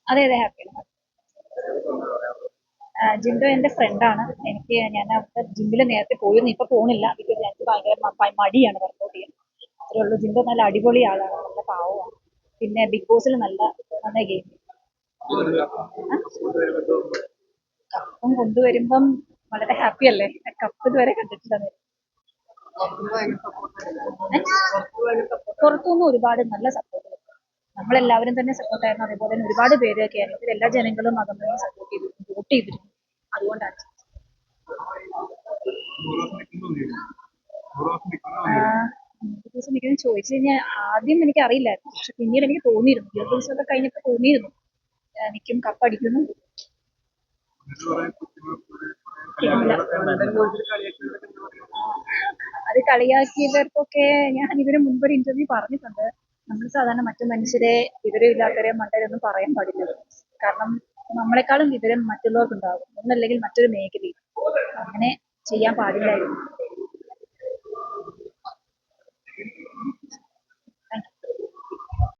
അതെ അതെ ഹാപ്പിയാണ്. ജിൻഡോ എന്റെ ഫ്രണ്ടാണ്. ഞാൻ അവിടെ ജിമ്മിൽ നേരത്തെ പോയിരുന്നു, ഇപ്പൊ പോണില്ല ബിക്കോസ് എനിക്ക് ഭയങ്കര മടിയാണ് വർക്കൗട്ട് ചെയ്യാൻ. അത്രേ ഉള്ളൂ. ജിൻഡോ നല്ല അടിപൊളി ആളാണ്, നല്ല പാവമാണ്. പിന്നെ ബിഗ് ബോസിൽ നന്നായി ഗെയിം കപ്പും കൊണ്ടുവരുമ്പം വളരെ ഹാപ്പി അല്ലേ. കപ്പ് ഇതുവരെ കണ്ടിട്ടില്ല. പുറത്തുനിന്ന് ഒരുപാട് നല്ല സപ്പോർട്ട്, നമ്മളെല്ലാവരും തന്നെ സപ്പോർട്ടായിരുന്നു. അതേപോലെ തന്നെ ഒരുപാട് പേര് കേരളത്തിലെ എല്ലാ ജനങ്ങളും അകമേ സപ്പോർട്ട് ചെയ്തു, വോട്ട് ചെയ്തിരുന്നു. അതുകൊണ്ടാണ് ദിവസം നിൽക്കുന്നത് ചോദിച്ചു കഴിഞ്ഞാൽ ആദ്യം എനിക്ക് അറിയില്ലായിരുന്നു, പക്ഷെ പിന്നീട് എനിക്ക് തോന്നിയിരുന്നു, ദിവസമൊക്കെ കഴിഞ്ഞപ്പോൾ തോന്നിയിരുന്നു നിൽക്കും, കപ്പടിക്കുന്നു. അത് കളിയാക്കിയവർക്കൊക്കെ ഞാൻ ഇതിനു മുൻപ് ഒരു ഇന്റർവ്യൂ പറഞ്ഞിട്ടുണ്ട്. നമ്മൾ സാധാരണ മറ്റു മനുഷ്യരെ വിവരമില്ലാത്തവരെ മണ്ടരൊന്നും പറയാൻ പാടില്ല. കാരണം നമ്മളെക്കാളും വിവരം മറ്റുള്ളവർക്കുണ്ടാകും, ഒന്നല്ലെങ്കിൽ മറ്റൊരു മേഖലയിൽ. അങ്ങനെ ചെയ്യാൻ പാടില്ലായിരുന്നു.